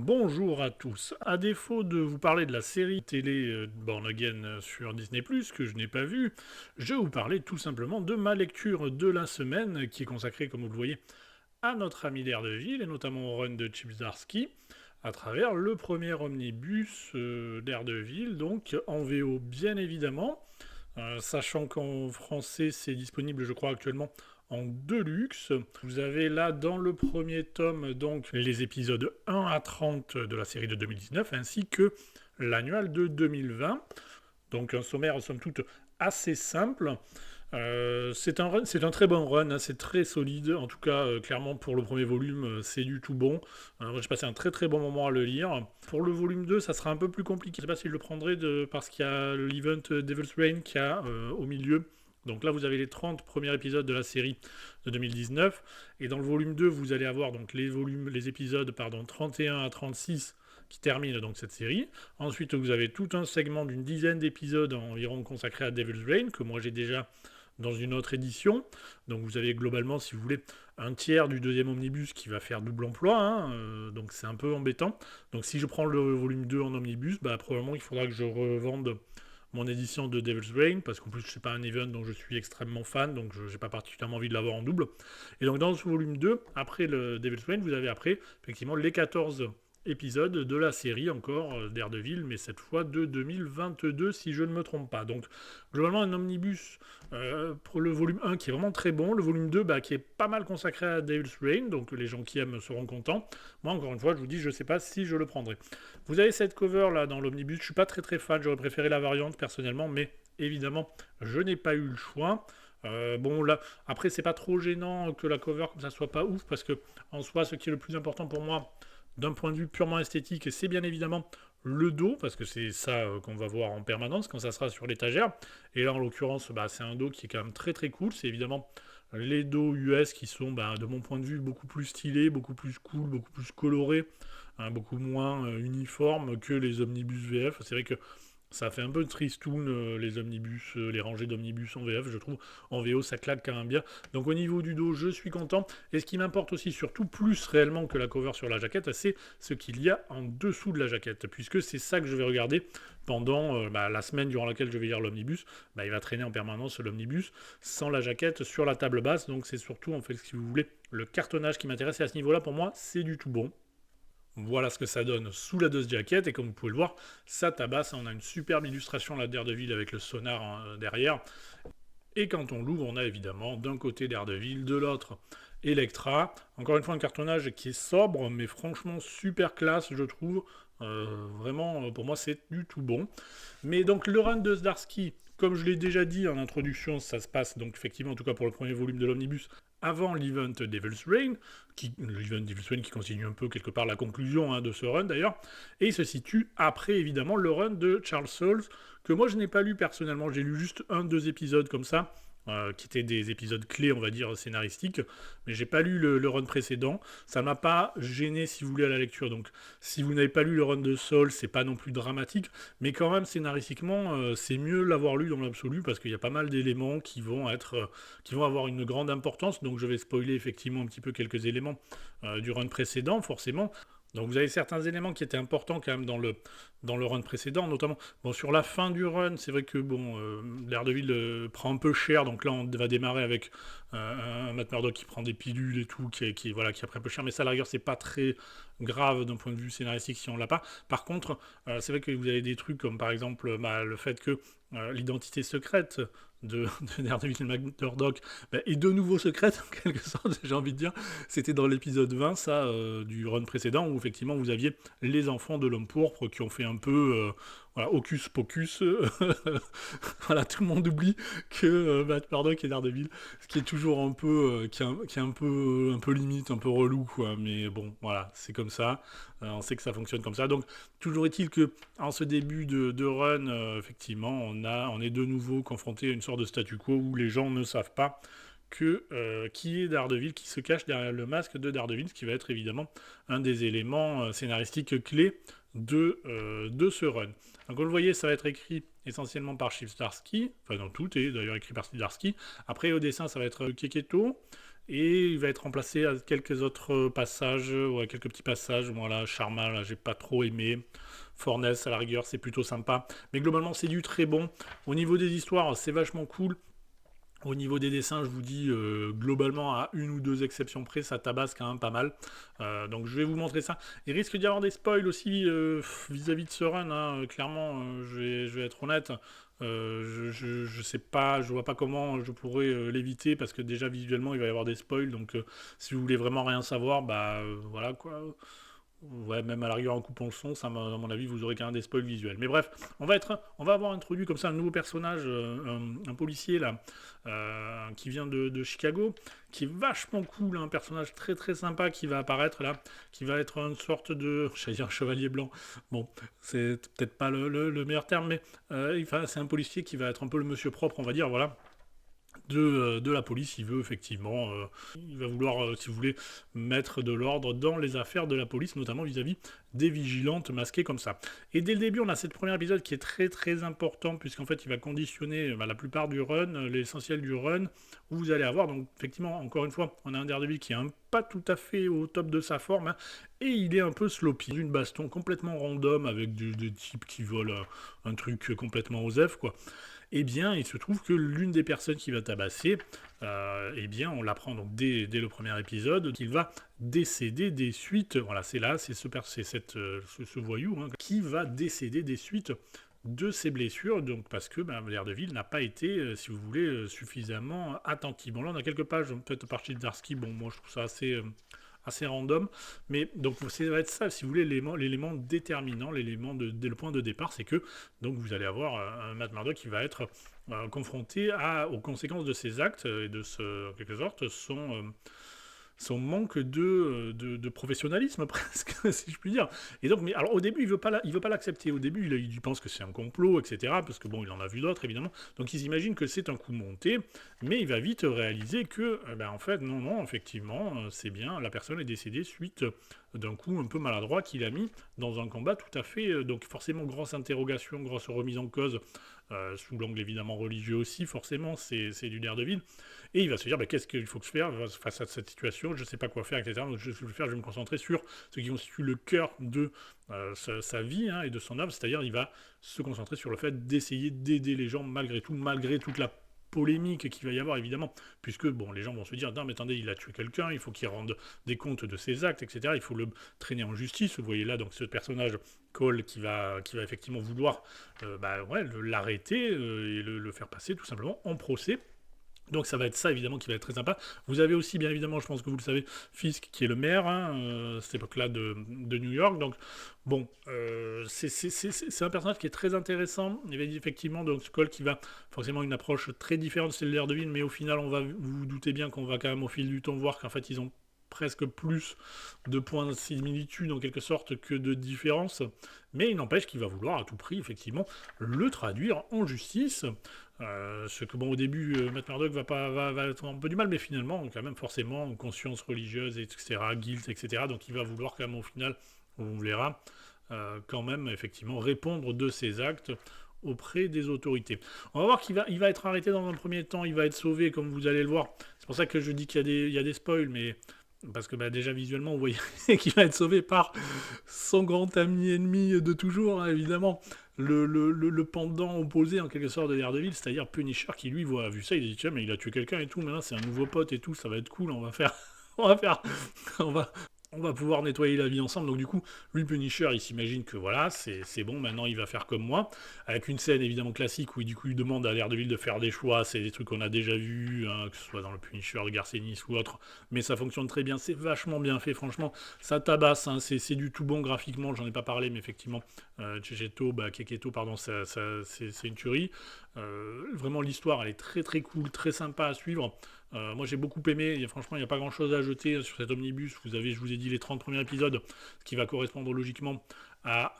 Bonjour à tous. À défaut de vous parler de la série télé Born Again sur Disney+, que je n'ai pas vue, je vais vous parler tout simplement de ma lecture de la semaine, qui est consacrée, comme vous le voyez, à notre ami Daredevil, et notamment au run de Chip Zdarsky, à travers le premier omnibus Daredevil, donc en VO bien évidemment, sachant qu'en français c'est disponible je crois actuellement en deluxe. Vous avez là dans le premier tome donc les épisodes 1 à 30 de la série de 2019 ainsi que l'annual de 2020. Donc un sommaire somme toute assez simple. C'est un très bon run, hein, c'est très solide. En tout cas, clairement, pour le premier volume, c'est du tout bon. Moi, j'ai passé un très très bon moment à le lire. Pour le volume 2, ça sera un peu plus compliqué. Je ne sais pas si je le prendrai parce qu'il y a l'event Devil's Reign qui a au milieu. Donc là, vous avez les 30 premiers épisodes de la série de 2019. Et dans le volume 2, vous allez avoir donc les épisodes 31 à 36 qui terminent donc cette série. Ensuite, vous avez tout un segment d'une dizaine d'épisodes environ consacrés à Devil's Reign, que moi j'ai déjà dans une autre édition. Donc vous avez globalement, si vous voulez, un tiers du deuxième omnibus qui va faire double emploi, hein, donc c'est un peu embêtant. Donc si je prends le volume 2 en omnibus, probablement il faudra que je revende mon édition de Devil's Reign, parce qu'en plus c'est pas un event dont je suis extrêmement fan, donc je n'ai pas particulièrement envie de l'avoir en double. Et donc dans ce volume 2, après le Devil's Reign, vous avez après effectivement les 14 épisode de la série encore Daredevil, mais cette fois de 2022 si je ne me trompe pas. Donc globalement un omnibus pour le volume 1 qui est vraiment très bon, le volume 2 qui est pas mal consacré à Devil's Reign, donc les gens qui aiment seront contents. Moi encore une fois je vous dis je sais pas si je le prendrai. Vous avez cette cover là dans l'omnibus, je suis pas très fan, j'aurais préféré la variante personnellement, mais évidemment je n'ai pas eu le choix. Bon là, après c'est pas trop gênant que la cover comme ça soit pas ouf, parce que en soi ce qui est le plus important pour moi d'un point de vue purement esthétique, c'est bien évidemment le dos, parce que c'est ça qu'on va voir en permanence quand ça sera sur l'étagère. Et là, en l'occurrence, c'est un dos qui est quand même très très cool. C'est évidemment les dos US qui sont, de mon point de vue, beaucoup plus stylés, beaucoup plus cool, beaucoup plus colorés, hein, beaucoup moins uniformes que les omnibus VF. C'est vrai que ça fait un peu tristoun, les omnibus, les rangées d'omnibus en VF, je trouve. En VO, ça claque quand même bien. Donc au niveau du dos, je suis content. Et ce qui m'importe aussi, surtout plus réellement que la cover sur la jaquette, c'est ce qu'il y a en dessous de la jaquette. Puisque c'est ça que je vais regarder pendant la semaine durant laquelle je vais lire l'omnibus. Il va traîner en permanence l'omnibus sans la jaquette sur la table basse. Donc c'est surtout, en fait, si vous voulez, le cartonnage qui m'intéresse. Et à ce niveau-là, pour moi, c'est du tout bon. Voilà ce que ça donne sous la dose jacket, et comme vous pouvez le voir, ça tabasse. On a une superbe illustration là Daredevil avec le sonar derrière. Et quand on l'ouvre, on a évidemment d'un côté Daredevil, de l'autre Elektra. Encore une fois, un cartonnage qui est sobre, mais franchement super classe, je trouve. Vraiment, pour moi, c'est du tout bon. Mais donc, le run de Zdarsky, comme je l'ai déjà dit en introduction, ça se passe donc effectivement, en tout cas pour le premier volume de l'omnibus, avant l'event Devil's Reign, l'event Devil's Reign qui continue un peu quelque part la conclusion de ce run d'ailleurs, et il se situe après évidemment le run de Charles Soules, que moi je n'ai pas lu personnellement, j'ai lu juste 1-2 épisodes comme ça, qui étaient des épisodes clés, on va dire, scénaristiques, mais j'ai pas lu le run précédent, ça m'a pas gêné si vous voulez à la lecture, donc si vous n'avez pas lu le run de Soules, c'est pas non plus dramatique, mais quand même scénaristiquement, c'est mieux l'avoir lu dans l'absolu, parce qu'il y a pas mal d'éléments qui vont avoir une grande importance, donc je vais spoiler effectivement un petit peu quelques éléments du run précédent, forcément. Donc vous avez certains éléments qui étaient importants quand même dans le run précédent, notamment sur la fin du run, c'est vrai que Daredevil prend un peu cher, donc là on va démarrer avec un Matt Murdock qui prend des pilules et tout, qui a pris un peu cher, mais ça à la rigueur c'est pas très grave d'un point de vue scénaristique si on l'a pas. Par contre, c'est vrai que vous avez des trucs comme par exemple le fait que l'identité secrète de Daredevil et Murdock est de nouveau secrète, en quelque sorte, j'ai envie de dire. C'était dans l'épisode 20, ça, du run précédent, où effectivement vous aviez les enfants de l'homme pourpre qui ont fait un peu hocus pocus. Voilà, tout le monde oublie que Matt Murdock et Daredevil, ce qui est toujours un peu, qui est un peu limite, un peu relou, quoi. Mais bon, voilà, c'est comme ça. On sait que ça fonctionne comme ça. Donc, toujours est-il que en ce début de run, effectivement, on est de nouveau confronté à une sorte de statu quo où les gens ne savent pas qui est Daredevil, qui se cache derrière le masque de Daredevil, ce qui va être évidemment un des éléments scénaristiques clés de ce run. Donc vous le voyez, ça va être écrit essentiellement par Chip Zdarsky, enfin non, tout est d'ailleurs écrit par Zdarsky. Après au dessin, ça va être Keketo, et il va être remplacé à quelques autres passages, ouais, quelques petits passages. Voilà, Sharma, là, j'ai pas trop aimé. Fornes, à la rigueur, c'est plutôt sympa. Mais globalement, c'est du très bon. Au niveau des histoires, c'est vachement cool. Au niveau des dessins, je vous dis, globalement, à une ou deux exceptions près, ça tabasse quand même pas mal. Donc je vais vous montrer ça. Il risque d'y avoir des spoils aussi vis-à-vis de ce run, hein. Clairement, je vais être honnête. Je sais pas, je vois pas comment je pourrais l'éviter parce que déjà visuellement il va y avoir des spoils. Donc si vous voulez vraiment rien savoir, bah voilà quoi. Ouais, même à la rigueur en coupant le son, ça, à mon avis, vous aurez quand même des spoils visuels. Mais bref, on va avoir introduit comme ça un nouveau personnage, un policier là, qui vient de Chicago, qui est vachement cool, un personnage très très sympa qui va apparaître là, qui va être une sorte de, j'allais dire chevalier blanc. Bon, c'est peut-être pas le meilleur terme, mais enfin, c'est un policier qui va être un peu le monsieur propre, on va dire, voilà de la police. Il veut effectivement, il va vouloir, si vous voulez, mettre de l'ordre dans les affaires de la police, notamment vis-à-vis des vigilantes masquées comme ça. Et dès le début, on a cette premier épisode qui est très très important, puisqu'en fait, il va conditionner la plupart du run, l'essentiel du run, où vous allez avoir, donc effectivement, encore une fois, on a un Daredevil qui est pas tout à fait au top de sa forme, hein, et il est un peu sloppy, une baston complètement random avec des types qui volent un truc complètement osef, quoi. Eh bien, il se trouve que l'une des personnes qui va tabasser, eh bien, on l'apprend donc dès le premier épisode, qu'il va décéder des suites. Voilà, c'est ce voyou hein, qui va décéder des suites de ses blessures, donc parce que Daredevil n'a pas été, si vous voulez, suffisamment attentif. Bon, là, on a quelques pages, peut-être par Zdarsky, bon, moi, je trouve ça assez random, mais donc ça va être ça, si vous voulez, l'élément déterminant, le point de départ, c'est que donc vous allez avoir un Matt Murdock qui va être confronté aux conséquences de ses actes et de en quelque sorte son manque de professionnalisme presque, si je puis dire. Et donc, mais alors au début, il veut pas l'accepter. Au début, il pense que c'est un complot, etc. Parce que bon, il en a vu d'autres évidemment. Donc, il imagine que c'est un coup monté, mais il va vite réaliser que, en fait, non, effectivement, c'est bien. La personne est décédée suite d'un coup un peu maladroit qu'il a mis dans un combat tout à fait. Donc, forcément, grosse interrogation, grosse remise en cause. Sous l'angle évidemment religieux aussi, forcément, c'est du Daredevil. Et il va se dire, qu'est-ce qu'il faut que je fasse face à cette situation, je ne sais pas quoi faire, etc. Donc je vais me concentrer sur ce qui constitue le cœur de sa vie hein, et de son œuvre, c'est-à-dire il va se concentrer sur le fait d'essayer d'aider les gens malgré tout, malgré toute la polémique qu'il va y avoir évidemment, puisque bon, les gens vont se dire non mais attendez, il a tué quelqu'un, il faut qu'il rende des comptes de ses actes, etc. Il faut le traîner en justice. Vous voyez là donc ce personnage Cole qui va effectivement vouloir l'arrêter et le faire passer tout simplement en procès. Donc ça va être ça évidemment qui va être très sympa. Vous avez aussi bien évidemment, je pense que vous le savez, Fisk qui est le maire hein, à cette époque-là de New York. Donc bon, c'est un personnage qui est très intéressant. Il y avait effectivement donc Skull qui va forcément une approche très différente de celle de Daredevil, mais au final vous vous doutez bien qu'on va quand même au fil du temps voir qu'en fait ils ont presque plus de points de similitude en quelque sorte que de différence, mais il n'empêche qu'il va vouloir à tout prix effectivement le traduire en justice. Ce que bon au début Matt Murdock va être un peu du mal, mais finalement quand même forcément conscience religieuse etc, guilt etc, donc il va vouloir quand même au final, on verra, quand même effectivement répondre de ses actes auprès des autorités. On va voir il va être arrêté dans un premier temps, il va être sauvé comme vous allez le voir. C'est pour ça que je dis qu'il y a des spoils, mais parce que déjà visuellement vous voyez qu'il va être sauvé par son grand ami ennemi de toujours hein, évidemment, le pendant opposé en quelque sorte de Daredevil, c'est-à-dire Punisher qui lui a vu ça, il a dit tiens mais il a tué quelqu'un et tout, maintenant c'est un nouveau pote et tout, ça va être cool, on va faire on va on va pouvoir nettoyer la vie ensemble. Donc du coup, lui Punisher, il s'imagine que voilà, c'est bon, maintenant il va faire comme moi, avec une scène évidemment classique où du coup il demande à Daredevil de faire des choix, c'est des trucs qu'on a déjà vus, hein, que ce soit dans le Punisher de Garcenis ou autre, mais ça fonctionne très bien, c'est vachement bien fait, franchement, ça tabasse, hein, c'est du tout bon graphiquement, j'en ai pas parlé, mais effectivement, Keketo, pardon, c'est une tuerie. Vraiment l'histoire, elle est très très cool, très sympa à suivre. Moi j'ai beaucoup aimé, franchement il n'y a pas grand chose à jeter sur cet omnibus, je vous ai dit les 30 premiers épisodes, ce qui va correspondre logiquement à...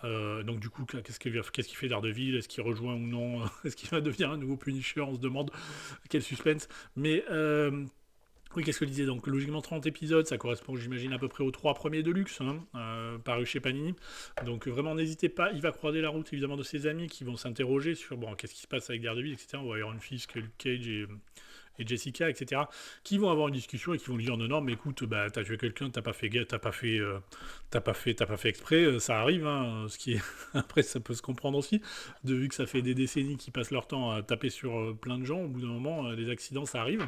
donc du coup, qu'est-ce qu'il fait Daredevil, est-ce qu'il rejoint ou non, est-ce qu'il va devenir un nouveau Punisher, on se demande, quel suspense, mais... oui, qu'est-ce que je disais? Donc, logiquement, 30 épisodes, ça correspond, j'imagine, à peu près aux 3 premiers de luxe, hein, parus chez Panini. Donc, vraiment, n'hésitez pas. Il va croiser la route, évidemment, de ses amis qui vont s'interroger sur, bon, qu'est-ce qui se passe avec Daredevil, etc. On va Iron Fist, Luke Cage et Jessica, etc., qui vont avoir une discussion et qui vont lui dire non, non, mais écoute, bah, t'as tué quelqu'un, t'as pas fait exprès, ça arrive, hein, ce qui est... Après, ça peut se comprendre aussi, de vu que ça fait des décennies qu'ils passent leur temps à taper sur plein de gens, au bout d'un moment, les accidents, ça arrive.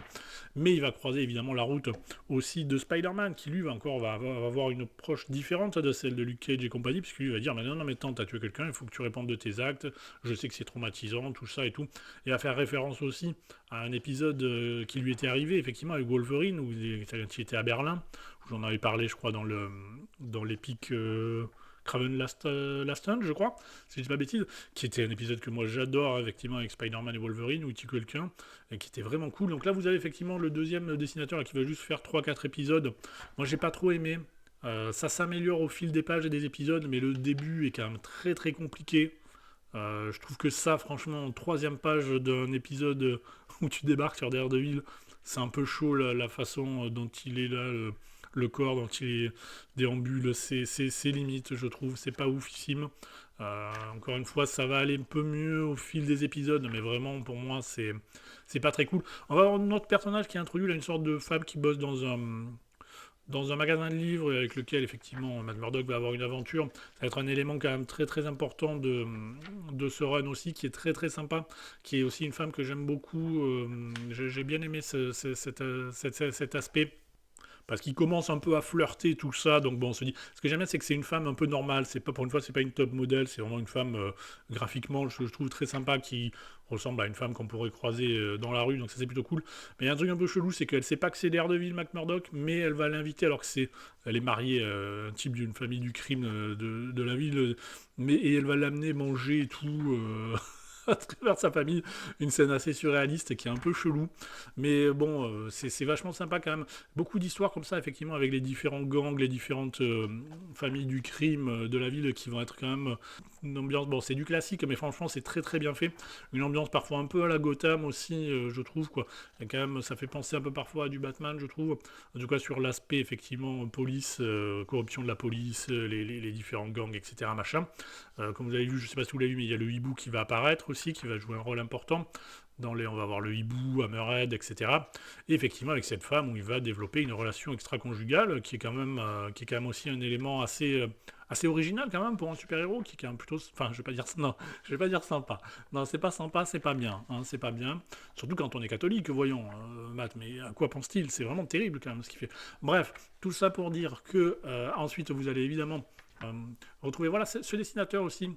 Mais il va croiser évidemment la route aussi de Spider-Man, qui lui va avoir une approche différente de celle de Luke Cage et compagnie, puisque lui va dire, mais non, non, mais attends, t'as tué quelqu'un, il faut que tu répondes de tes actes, je sais que c'est traumatisant, tout ça et tout. Il va faire référence aussi à un épisode qui lui était arrivé, effectivement, avec Wolverine, où il était à Berlin, où j'en avais parlé, je crois, dans l'épique Kraven Last Hunt, je crois, si je dis pas bêtise, qui était un épisode que moi j'adore, effectivement, avec Spider-Man et Wolverine, où il tue quelqu'un, et qui était vraiment cool. Donc là, vous avez effectivement le deuxième dessinateur là, qui va juste faire 3-4 épisodes. Moi, j'ai pas trop aimé. Ça s'améliore au fil des pages et des épisodes, mais le début est quand même très très compliqué. Je trouve que ça, franchement, en troisième page d'un épisode où tu débarques sur Daredevil, c'est un peu chaud la façon dont il est là, le corps dont il déambule, c'est limite, je trouve, c'est pas oufissime. Encore une fois, ça va aller un peu mieux au fil des épisodes, mais vraiment, pour moi, c'est pas très cool. On va avoir notre personnage qui est introduit, là, une sorte de femme qui bosse dans un magasin de livres avec lequel effectivement Matt Murdock va avoir une aventure. Ça va être un élément quand même très très important de ce run aussi, qui est très très sympa, qui est aussi une femme que j'aime beaucoup. J'ai bien aimé cet aspect. Parce qu'il commence un peu à flirter tout ça, donc bon, on se dit. Ce que j'aime bien, c'est que c'est une femme un peu normale. C'est pas pour une fois, c'est pas une top modèle. C'est vraiment une femme graphiquement, je trouve très sympa, qui ressemble à une femme qu'on pourrait croiser dans la rue. Donc ça, c'est plutôt cool. Mais il y a un truc un peu chelou, c'est qu'elle sait pas que c'est Daredevil McMurdock, mais elle va l'inviter alors que elle est mariée un type d'une famille du crime de la ville, et elle va l'amener manger et tout. À travers sa famille, une scène assez surréaliste et qui est un peu chelou, mais bon, c'est vachement sympa quand même. Beaucoup d'histoires comme ça, effectivement, avec les différents gangs, les différentes familles du crime de la ville qui vont être quand même une ambiance. Bon, c'est du classique, mais franchement, c'est très très bien fait. Une ambiance parfois un peu à la Gotham aussi, je trouve, quoi. Et quand même, ça fait penser un peu parfois à du Batman, je trouve. En tout cas, sur l'aspect, effectivement, police, corruption de la police, les différents gangs, etc. Machin. Comme vous avez vu, je sais pas si vous l'avez vu, mais il y a le hibou qui va apparaître aussi, qui va jouer un rôle important. On va voir le hibou, Hammerhead, etc. Et effectivement, avec cette femme, où il va développer une relation extra-conjugale, qui est quand même aussi un élément assez original quand même pour un super-héros, qui est quand même plutôt... Enfin, je vais pas dire... Non, je vais pas dire sympa. Non, c'est pas sympa, c'est pas bien. Hein, c'est pas bien. Surtout quand on est catholique, voyons, Matt, mais à quoi pense-t-il? C'est vraiment terrible quand même ce qu'il fait. Bref, tout ça pour dire que ensuite, vous allez évidemment... retrouver voilà ce dessinateur aussi,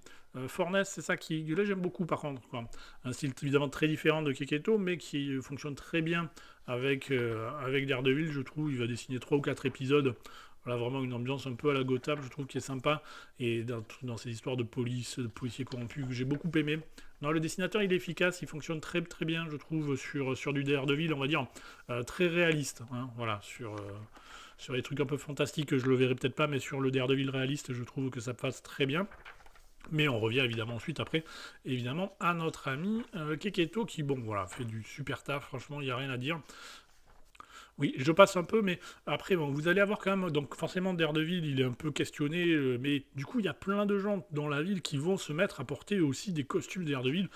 Fornes, c'est ça qui là j'aime beaucoup par contre, quoi. Un style évidemment très différent de Keketo, mais qui fonctionne très bien avec Daredevil, je trouve. Il va dessiner 3 ou 4 épisodes, voilà, vraiment une ambiance un peu à la Gotham, je trouve, qui est sympa, et dans ces histoires de police, de policiers corrompus, que j'ai beaucoup aimé. Non, le dessinateur il est efficace, il fonctionne très très bien, je trouve, sur du Daredevil, on va dire très réaliste, hein, voilà, sur les trucs un peu fantastiques, je le verrai peut-être pas, mais sur le Daredevil réaliste, je trouve que ça passe très bien. Mais on revient évidemment ensuite après, évidemment, à notre ami Keketo, qui, bon, voilà, fait du super taf, franchement, il n'y a rien à dire. Oui, je passe un peu, mais après, bon, vous allez avoir quand même, donc forcément, Daredevil, il est un peu questionné, mais du coup, il y a plein de gens dans la ville qui vont se mettre à porter aussi des costumes Daredevil.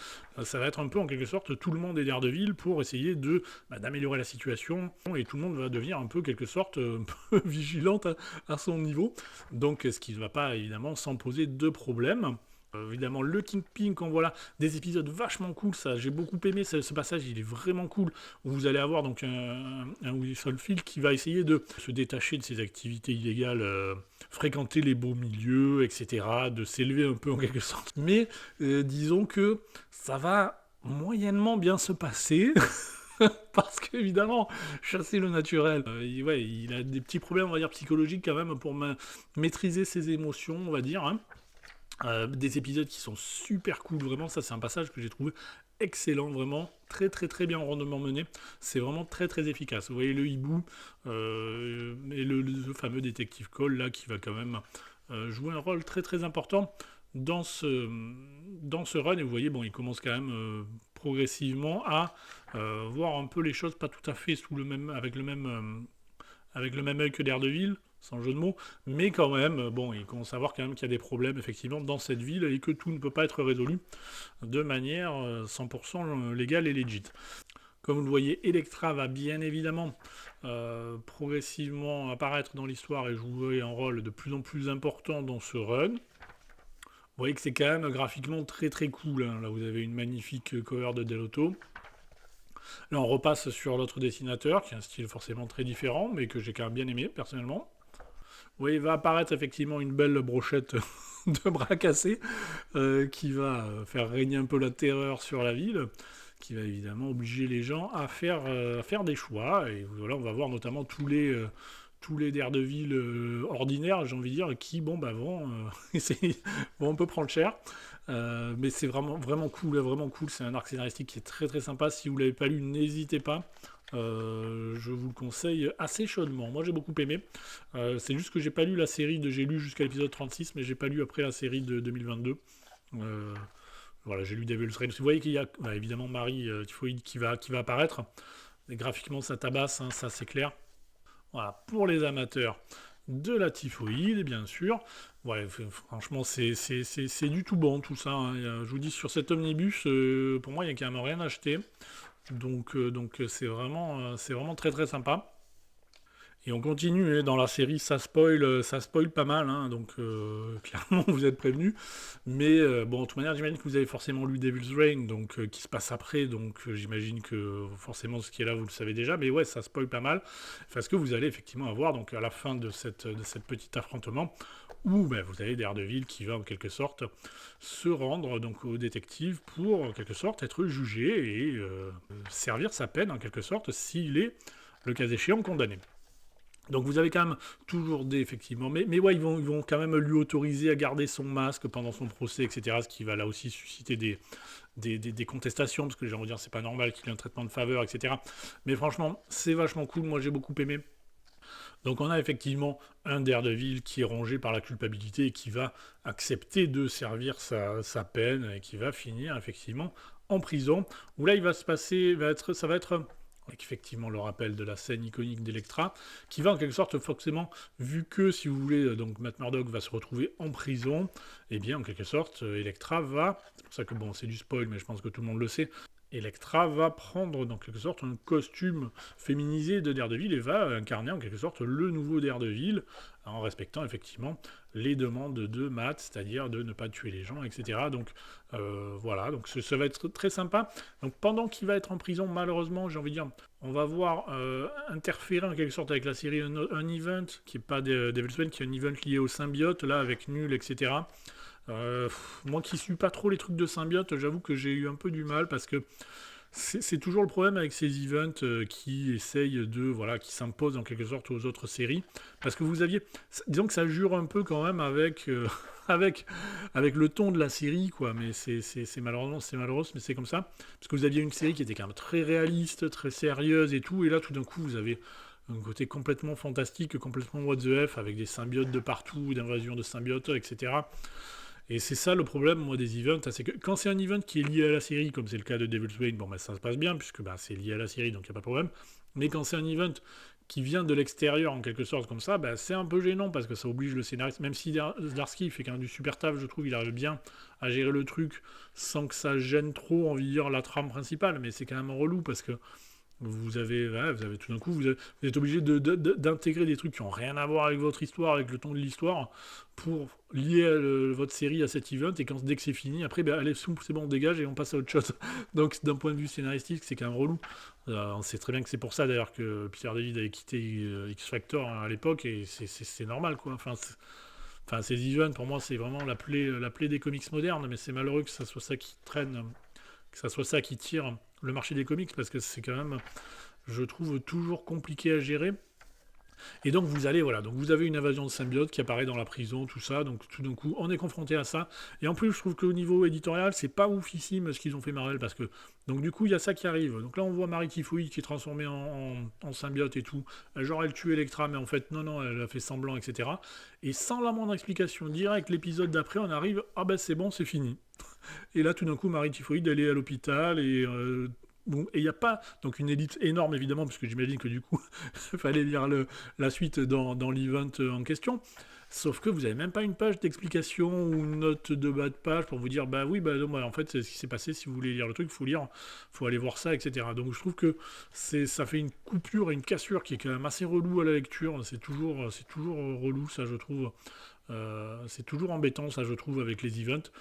Ça va être un peu, en quelque sorte, tout le monde est Daredevil pour essayer d'améliorer la situation, et tout le monde va devenir un peu, quelque sorte, un peu vigilante à son niveau. Donc, ce qui ne va pas, évidemment, sans poser de problème. Évidemment, le Kingpin, quand voilà, des épisodes vachement cool, ça, j'ai beaucoup aimé ce passage, il est vraiment cool, où vous allez avoir donc un Wilson Field qui va essayer de se détacher de ses activités illégales, fréquenter les beaux milieux, etc., de s'élever un peu en quelque sorte. Mais disons que ça va moyennement bien se passer. Parce qu'évidemment, chasser le naturel, il a des petits problèmes, on va dire, psychologiques quand même pour maîtriser ses émotions, on va dire, hein. Des épisodes qui sont super cool, vraiment, ça c'est un passage que j'ai trouvé excellent, vraiment, très très très bien rondement mené, c'est vraiment très très efficace. Vous voyez le hibou et le fameux détective Cole là qui va quand même jouer un rôle très très important dans ce run, et vous voyez, bon, il commence quand même progressivement à voir un peu les choses pas tout à fait avec le même œil que Daredevil, sans jeu de mots, mais quand même, bon, il commence à voir quand même qu'il y a des problèmes, effectivement, dans cette ville, et que tout ne peut pas être résolu de manière 100% légale et legit. Comme vous le voyez, Elektra va bien évidemment progressivement apparaître dans l'histoire et jouer un rôle de plus en plus important dans ce run. Vous voyez que c'est quand même graphiquement très très cool, hein. Là vous avez une magnifique cover de Delotto. Là on repasse sur l'autre dessinateur, qui a un style forcément très différent, mais que j'ai quand même bien aimé personnellement. Vous voyez, va apparaître effectivement une belle brochette de bras cassés, qui va faire régner un peu la terreur sur la ville, qui va évidemment obliger les gens à faire des choix. Et voilà, on va voir notamment tous les Daredevil ordinaires, j'ai envie de dire, qui bon, bah, vont un peu prendre cher. Mais c'est vraiment, vraiment cool, vraiment cool. C'est un arc scénaristique qui est très très sympa. Si vous ne l'avez pas lu, n'hésitez pas. Je vous le conseille assez chaudement. Moi j'ai beaucoup aimé. C'est juste que j'ai pas lu la série j'ai lu jusqu'à l'épisode 36, mais j'ai pas lu après la série de 2022. Voilà, j'ai lu Devil's Reign. Vous voyez qu'il y a évidemment Marie Typhoïde qui va apparaître. Et graphiquement ça tabasse, hein, ça c'est clair. Voilà, pour les amateurs de la typhoïde, bien sûr. Ouais, franchement, c'est du tout bon tout ça, hein. Je vous dis, sur cet omnibus, pour moi, il n'y a carrément rien à acheter. Donc c'est vraiment très très sympa. Et on continue, hein, dans la série, ça spoil pas mal, hein, donc clairement vous êtes prévenus. Mais bon, de toute manière, j'imagine que vous avez forcément lu Devil's Reign, donc qui se passe après, donc j'imagine que forcément ce qui est là, vous le savez déjà. Mais ouais, ça spoil pas mal, parce que vous allez effectivement avoir, donc à la fin de cette petit affrontement, où ben, vous avez Daredevil qui va en quelque sorte se rendre donc au détective pour en quelque sorte être jugé et servir sa peine en quelque sorte s'il est le cas échéant condamné. Donc vous avez quand même toujours effectivement, mais ouais, ils vont quand même lui autoriser à garder son masque pendant son procès, etc. Ce qui va là aussi susciter des contestations, parce que les gens vont dire c'est pas normal qu'il ait un traitement de faveur, etc. Mais franchement, c'est vachement cool, moi j'ai beaucoup aimé. Donc on a effectivement un Daredevil qui est rongé par la culpabilité et qui va accepter de servir sa peine et qui va finir effectivement en prison, où là il va se passer, ça va être avec effectivement le rappel de la scène iconique d'Electra, qui va en quelque sorte forcément, vu que si vous voulez, donc Matt Murdock va se retrouver en prison, et bien en quelque sorte Electra va, c'est pour ça que bon c'est du spoil mais je pense que tout le monde le sait, Electra va prendre en quelque sorte un costume féminisé de Daredevil et va incarner en quelque sorte le nouveau Daredevil en respectant effectivement les demandes de Matt, c'est-à-dire de ne pas tuer les gens, etc. Donc voilà, donc ça va être très sympa. Donc pendant qu'il va être en prison, malheureusement, j'ai envie de dire, on va voir interférer en quelque sorte avec la série un event qui n'est pas Devil's Reign, qui est un event lié au symbiote, là avec Null, etc. Moi qui suis pas trop les trucs de symbiote, j'avoue que j'ai eu un peu du mal parce que c'est toujours le problème avec ces events qui essayent voilà, qui s'imposent en quelque sorte aux autres séries. Parce que vous aviez, disons que ça jure un peu quand même avec, avec le ton de la série, quoi. Mais c'est malheureusement, c'est malheureux, mais c'est comme ça. Parce que vous aviez une série qui était quand même très réaliste, très sérieuse et tout. Et là, tout d'un coup, vous avez un côté complètement fantastique, complètement what the F, avec des symbiotes de partout, d'invasion de symbiotes, etc. Et c'est ça le problème, moi, des events, c'est que quand c'est un event qui est lié à la série, comme c'est le cas de Devil's Reign, bon, bah, ça se passe bien, puisque bah, c'est lié à la série, donc il n'y a pas de problème. Mais quand c'est un event qui vient de l'extérieur, en quelque sorte, comme ça, bah, c'est un peu gênant, parce que ça oblige le scénariste, même si Zdarsky fait quand même du super taf, je trouve, il arrive bien à gérer le truc, sans que ça gêne trop, envie de dire, la trame principale, mais c'est quand même relou, parce que vous avez tout d'un coup, vous êtes obligé d'intégrer des trucs qui n'ont rien à voir avec votre histoire, avec le ton de l'histoire, pour lier votre série à cet event, et dès que c'est fini, après, ben, allez, c'est bon, on dégage et on passe à autre chose. Donc, d'un point de vue scénaristique, c'est quand même relou. On sait très bien que c'est pour ça, d'ailleurs, que Peter David avait quitté X-Factor à l'époque, et c'est normal, quoi. Enfin, ces events, pour moi, c'est vraiment la plaie des comics modernes, mais c'est malheureux que ça soit ça qui traîne, que ça soit ça qui tire le marché des comics, parce que c'est quand même, je trouve, toujours compliqué à gérer. Et donc vous avez une invasion de symbiote qui apparaît dans la prison, tout ça, donc tout d'un coup on est confronté à ça. Et en plus je trouve qu'au niveau éditorial c'est pas oufissime ce qu'ils ont fait Marvel, parce que donc du coup il y a ça qui arrive. Donc là on voit Marie Typhoïde qui est transformée en symbiote et tout. Genre elle tue Elektra, mais en fait non, elle a fait semblant, etc. Et sans la moindre explication, direct l'épisode d'après on arrive, ah ben c'est bon, c'est fini. Et là tout d'un coup Marie Typhoïde elle est à l'hôpital et bon, et il n'y a pas donc une élite énorme évidemment, parce que j'imagine que du coup il fallait lire la suite dans l'event en question. Sauf que vous avez même pas une page d'explication ou une note de bas de page pour vous dire bah oui, bah non, bah, en fait, c'est ce qui s'est passé. Si vous voulez lire le truc, faut aller voir ça, etc. Donc je trouve que ça fait une coupure et une cassure qui est quand même assez relou à la lecture. C'est toujours relou, ça, je trouve. C'est toujours embêtant, ça, je trouve, avec les events.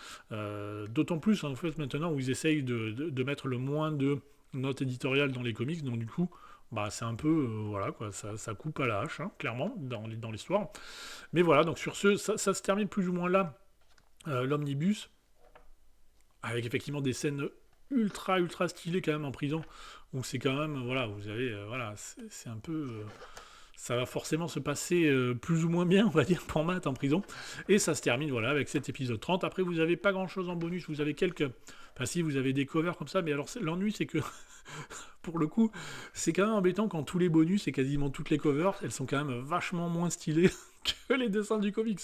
D'autant plus, en fait, maintenant où ils essayent de mettre le moins de notes éditoriales dans les comics. Donc du coup, bah, c'est un peu, voilà, quoi, ça coupe à la hache, hein, clairement, dans l'histoire. Mais voilà, donc sur ce, ça se termine plus ou moins là, l'omnibus, avec effectivement des scènes ultra, ultra stylées quand même en prison, où c'est quand même, voilà, vous avez, voilà, c'est un peu... ça va forcément se passer plus ou moins bien, on va dire, pour Matt en prison. Et ça se termine, voilà, avec cet épisode 30. Après, vous avez pas grand-chose en bonus, vous avez quelques... Enfin si, vous avez des covers comme ça, mais alors l'ennui, c'est que pour le coup, c'est quand même embêtant quand tous les bonus et quasiment toutes les covers, elles sont quand même vachement moins stylées que les dessins du comics.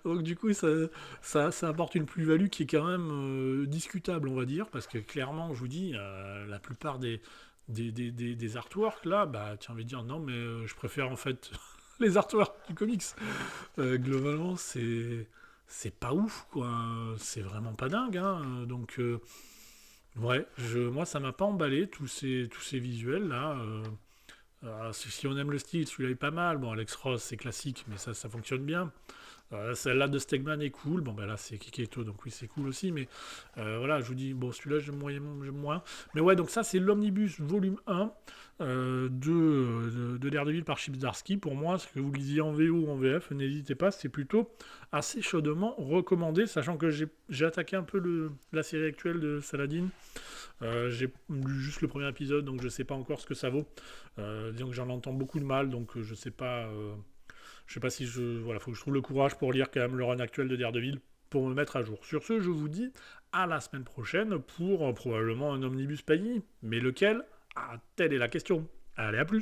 Donc du coup, ça apporte une plus-value qui est quand même discutable, on va dire, parce que clairement, je vous dis, la plupart des artworks, là, bah, tu as envie de dire, non, mais je préfère en fait les artworks du comics. Globalement, c'est pas ouf, quoi. C'est vraiment pas dingue, hein. Donc... ouais, moi ça m'a pas emballé tous ces visuels là. Si on aime le style, celui-là est pas mal. Bon, Alex Ross c'est classique, mais ça fonctionne bien. Celle-là de Stegman est cool. Bon, ben là c'est Kiketo, donc oui c'est cool aussi. Mais voilà, je vous dis, bon celui-là j'aime moins. Mais ouais, donc ça c'est l'Omnibus volume 1 de Daredevil par Chip Zdarsky. Pour moi, ce que vous lisiez en VO ou en VF, n'hésitez pas, c'est plutôt assez chaudement recommandé, sachant que j'ai attaqué un peu la série actuelle de Saladin. J'ai lu juste le premier épisode, donc je sais pas encore ce que ça vaut. Disons que j'en entends beaucoup de mal, donc je sais pas. Je sais pas si voilà, faut que je trouve le courage pour lire quand même le run actuel de Daredevil pour me mettre à jour. Sur ce, je vous dis à la semaine prochaine pour probablement un omnibus Panini. Mais lequel? Ah, telle est la question. Allez, à plus.